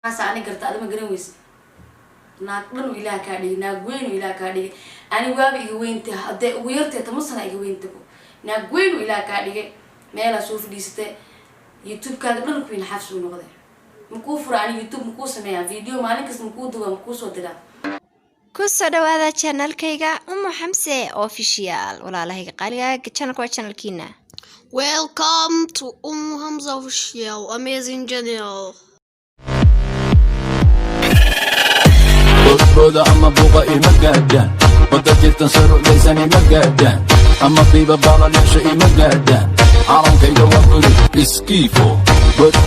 أنا قرت أنا ما قرويس ناقدن ولا كادي ناقوين ولا كادي أنا وابي وين هدا ويرت تمصنا وين تبو ناقوين ولا كادي ما لا شوف ديسته يوتيوب كادن كوين حفص ونقدر مكوفر عن يوتيوب مكوسمة فيديو مالك اسمه كودو مكوسو تدا kusoo dhawaada channelkayga Umu Xamse official walaalahayga qaaliga channelka waa channelkiina. Welcome to Hamza official amazing channel. بودا أما بوغا إما قادان ودكي تنصروا ليساني ما قادان أما طيبة بالا ليشا إما قادان عرم كيدا وقلي إسكيفو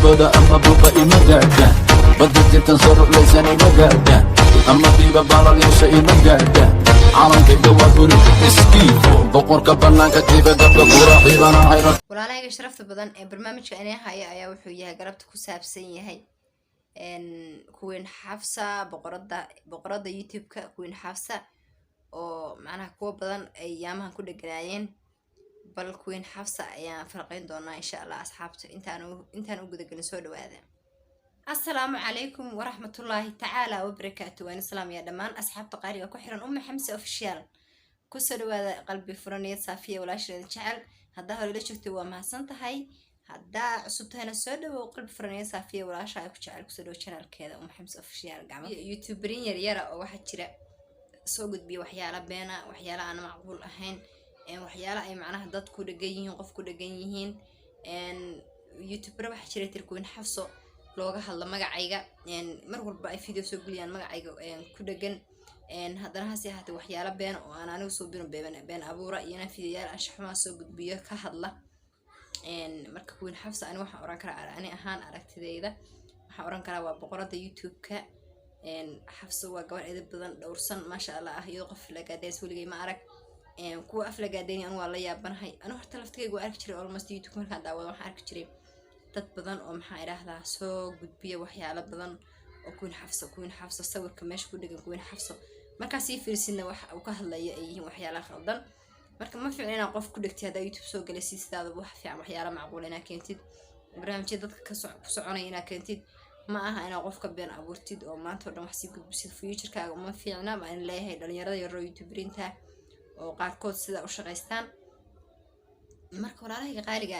بودا أما بوغا إما قادان ودكي تنصروا ليساني ما قادان أما طيبة بالا ليشا إما قادان عرم كيدا وقلي إسكيفو بقور كبرنا كتيبة قبل كورا حيبانا حيرا walaalahayga sharafta badan ee barnaamijka inay haya ayaa wuxuu yahay garabta ku saabsan yahay kuwin Xafsa boqorada YouTube-ka kuwin Xafsa oo macnaha kuwa badan ay yaamahan ku dhaganaayeen bal kuwin Xafsa ayaan farqayn doonaa insha Allah asxaabta intaan u guda galin soo dhawaada. Assalaamu calaykum waraxmatullaahi tacaala wabarakaatuh waan islaamiya dhammaan asxaabta qaaliga ku xiran Umu Xamse official kusoo dhawaada qalbi furaniyad saafiya walaasheeda jecel hadda hore la joogtay waa mahadsan tahay hadda cusubtayna soo dhawow qalbi furaniyad saafiya walaasha ay ku jecel kusoo dhaw channelkeeda Umu Xamse official gacmo youtuberin yar oo waxa jira soo gudbiya waxyaalo beena waxyaalo aan macquul ahayn waxyaalo ay macnaha dad ku dhagan yihiin qof ku dhagan yihiin youtuber waxa jira tirkuin Xafso looga hadla magacayga mar walba ay video soo guliyaan magacayga ku dhagan haddana hasi ahaatee waxyaalo been oo aan anigu soo been abuura iyo fiidiyaal anshaxuma soo gudbiyo ka hadla marka kuwin Xafsa ani waxaan oran karaa ani ahaan aragtidayda waxaan oran karaa waa boqorada YouTube-ka Xafsa waa gabar edeb badan dhowrsan maasha Allah ah iyo qof la gaadheys waligay ma arag kuwa af la gaadheyn aan waa la yaabanahay anu horta laftigayga waa arki jiray almost YouTube markaan daawado waxaan arki jiray dad badan oo maxaa iraahdaa soo gudbiya waxyaalo badan oo kuwin Xafsa sawirka meesha ku dhagan kuwin Xafsa markaas si fiirsinna wax uu ka hadlayo ay yihiin waxyaalo khaldan marka ma fiicna inaad qof ku dhigtay hada YouTube soo galaysid sidaada wax fiican waxyaalo macquul inaad keentid barnaamijyada dadka ka soconaya inaad keentid ma aha inaad qofka been abuurtid oo maanta oo dhan wax si gudbisid future-kaaga ma fiicna ma in leeyahay dhalinyarada yar oo YouTuberinta oo qaarkood sida u shaqaystaan marka walaalahayga qaaliga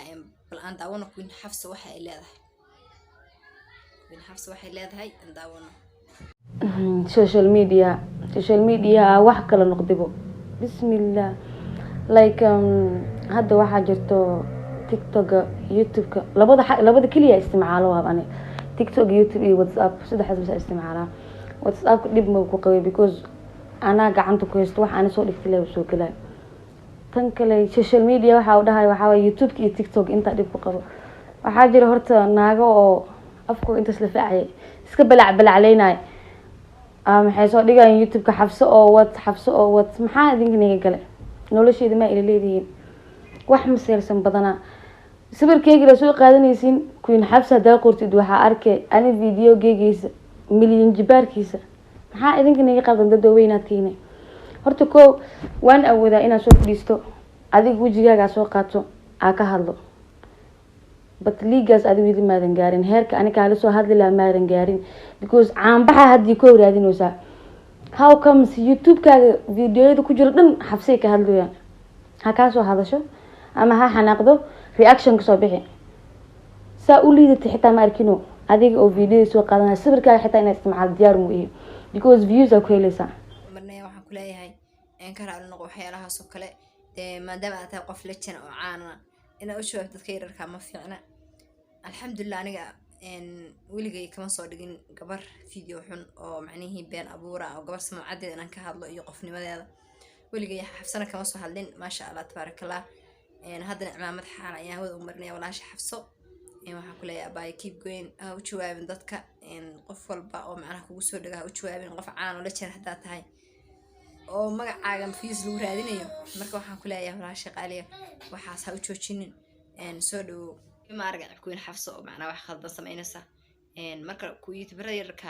bal aan daawano kuwin Xafsa waxa ay leedahay kuwin Xafsa waxay leedahay aan daawano social media wax kala noqdibo bismillah like hadda waxa jirto TikTok YouTube labada kaliya isticmaalo waabane TikTok YouTube iyo WhatsApp saddexdaas bas isticmaalaa WhatsApp dib ma ku qabay because ana gacanta ku haysto wax aan soo dhigtay leeyo soo galay tan kale social media waxa uu dhahay waxa waa YouTube iyo TikTok inta dib ku qabo waxa jira horta naago oo afku inta isla faacay iska balacleynay maxay soo dhigaan YouTube-ka Xafsa oo wat maxaa idinka galay nolosheeda ma ila leeyihiin wax maseelsan badana sawirkeyga la soo qaadanaysiin kuwin Xafsa daa qortid waxa arkay ani videogeegiisa milyan jibaarkiisa maxaa idinka qaldan dad weynaadkiina horta ko waan awoodaa inaan soo fadhiisto adiga wajigaaga soo qaato aa ka hadlo but liigaas adiga widi maadan gaarin heerka aniga la soo hadli la maadan gaarin because caanbaxa hadii ko raadinaysa how comes YouTube-kaaga videoyada ku jiro dhan Xafsay ka hadlayaan ha ka soo hadasho ama ha xanaaqdo reaction ka soo bixi saa u liidatay xitaa ma arkino adiga oo video soo qaadanay sawirkaaga xitaa inaad isticmaal diyaar mu yahay because views ay ku helaysaa marnaa waxaan ku leeyahay ka raali noqo waxyaalahaas oo kale maadaama aad tahay qof lejan oo caan ah ina u jawaab dadka yararka ma fiicna alxamdulillah aniga weligay kama soo dhigin gabar video xun oo macnihii been abuura oo gabar samaacadeeda inaan ka hadlo iyo qofnimadeeda weligay Xafsana kama soo hadlin maasha Allah tabarakallah haddana cimaamad xaal ayaan wada u marnay walaasha Xafso waxaan ku leeyahay baa keep going u jawaabin dadka qof walba oo macnaha kugu soo dhagaa u jawaabin qof caan oo lejan hadaa tahay oo magacaaga fiis lagu raadinayo marka waxaan ku leeyahay walaasha qaaliga waxaas ha u joojinin soo dhaw ma arag kuwin Xafsa oo macnaha wax khaldan sameynaysa marka ku YouTuberada yarka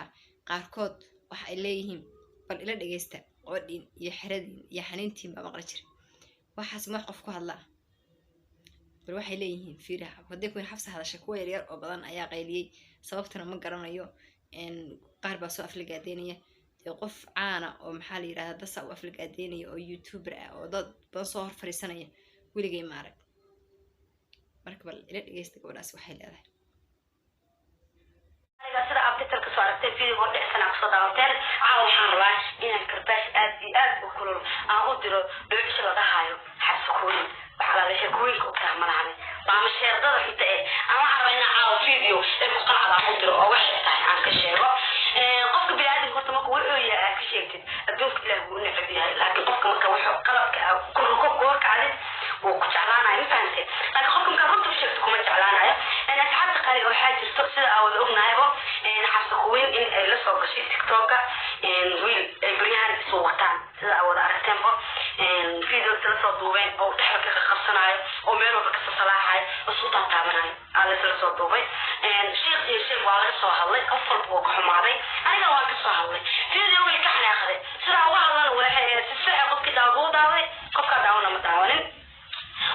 qaarkood waxa ay leeyihiin bal ila dhageysta qodin iyo xiradin iyo xaniintiin baa maqla jira waxaas ma qof ku hadla bal waxay leeyihiin fiiraha hadii kuwin Xafsa hadashay kuwa yar oo badan ayaa qayliyay sababtana ma garanayo qaar baa soo aflagaadeynaya dee qof caana oo maxaa la yidhahdaa dasa u aflagaadeynaya oo youtuber ah oo dad badan soo hor fadhiisanaya weligay ma arag marka bal ila dhegeysta gabadhaas waxay leedahay sida abtitalka soo aragtay video dhexsana ku soo daawateen waxaan rabaa inaan karbash aad iyo aad u kulul aan u diro dhuucisha la dhahayo xabsakooyin waxaa la sheekooyinka u fahmanaanay maama sheerdada xita aan waxaan rabaa inaan caawo video ee ku qanacda aan u diro oo waxay tahay aan ka sheego qofka bini'aadamka horta marka wuxuu yahay ka sheegtid adduunka ilaahi wuu necab yahay laakiin qofka marka wuxuu qalabka ku goorkacdid wuu ku jeclaanayo ma fahantay laakiin qofka marka runta u sheegto kuma jeclaanayo asxaabta qaaliga waxaa jirto sida aan wada ognahaybo xabsakooyin in ay la soo gashay tiktoka wiil ay baryahan isu wataan sida aan wada aragteenbo videos la soo duubeen oo dhexda ka qabsanayo oo meel walba kasoo salaaxayo oo isu taataabanayo aa la soo duubay sheekh iyo sheekh waa laga soo hadlay qof walba wuu ka xumaaday aniga waan ka soo hadlay video way ka xanaaqday sidaa uga hadlana waxay si fiican qofkii daawaday qofka daawona ma daawanin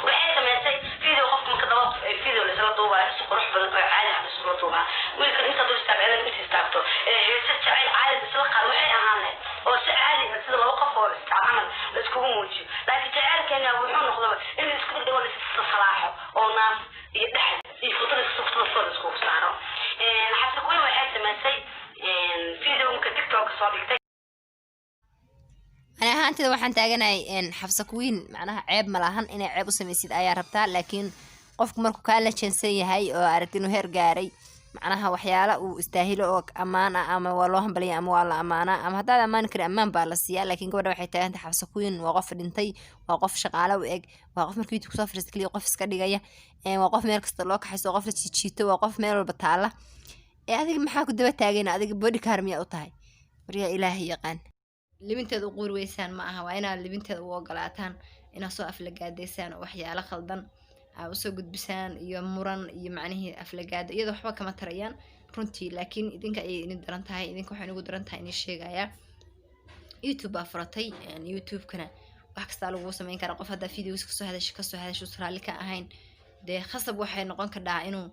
waxay samaysay video qofka marka daba video la isla duubayo si qurux badan oo caadi ah isla duubaa wiilkan inta dul istaagay inta istaagto heesa jacayl caadi isla qaad waxay ahaan lahayd oo si caadi ah sida laba qof oo iscamal la iskugu muujiyo laakiin jacaylkeena wuxuu noqday in isku dhigo la isla salaaxo oo naaf iyo dhex iyo fotada isku saaro xabsakooyin waxay samaysay video marka tiktok soo dhigtay أنا هانتي waxaan taaganahay xabsakooyin macnaha ceeb ma lahan inay ceeb u sameeysid ayaa rabtaa laakiin qofku markuu ka la jeensan yahay oo aragti inuu heer gaaray macnaha waxyaalo uu istaahilo oo amaana ama waa loo hambaliyay ama waa la amaana ama hadaa amaan kari amaan baa la siiyaa laakiin gabadha waxay taagantay xabsakooyin waa qof dhintay waa qof shaqaale u eg waa qof markii ku soo fariistay kaliya qof iska dhigaya waa qof meel kasta loo kaxayso qof la jiito waa qof meel walba taala adiga maxaa ku daba taagayna adiga body karmiya u tahay wariya ilaahay yaqaan libinteeda u quur weysaan ma aha waa inaad libinteeda u ogolaataan inaad soo aflagaadeysaan oo waxyaalo khaldan aad usoo gudbisaan iyo muran iyo macnihii aflagaada iyadoo waxba kama tarayaan runtii laakiin idinka ayay idin daran tahay idinka waxay inugu daran tahay inay sheegayaa youtube baa furatay youtube-kana wax kastaa lagu samayn karaa qof haddaa videos kasoo hadasho raalli ka ahayn dee khasab waxay noqon kardhaa inuu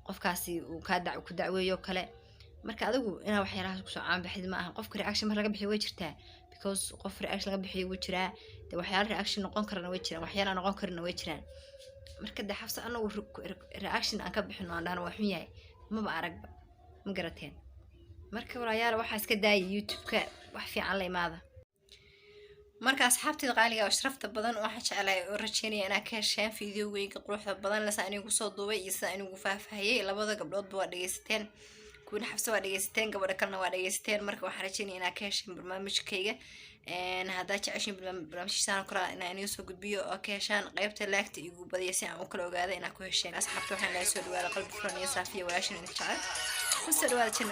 qofkaasi uu ku dacweeyo kale marka adigu inaa waxyaalahaas kusoo caanbaxid ma aha qofka reaction mar laga bixiyo way jirtaa because qof reaction laga bixiyo wuu jiraa dee waxyaala reaction noqon karana way jiraan waxyaala noqon karana way jiraan marka dee xabsa anagu reaction aan ka bixino aan dhahno waa xun yahay maba aragba ma garateen marka walaalayaal waxaa iska daayay youtube-ka wax fiican la imaada marka asxaabteeda qaaliga oo sharafta badan waxaan jeclahay oo rajeynaya inaad ka hesheen videogeyga quruxda badan la saan igu soo duubay iyo saan igu faahfaahiyay labada gabdhoodba waa dhageysateen kuwin xabsa waa dhageysateen gabadha kalena waa dhageysateen marka waxaan rajeynaya inaad ka hesheen barnaamijkayga haddaa jeceshiin barnaamijkiisaan kula inaan idiin soo gudbiyo oo ka heshaan qaybta laagta igu badiya si aan u kala ogaada inaad ku hesheen asxaabta waxaan laga soo dhawaada qalbi furan iyo saafiya walaashin idin jecel ku soo dhawaada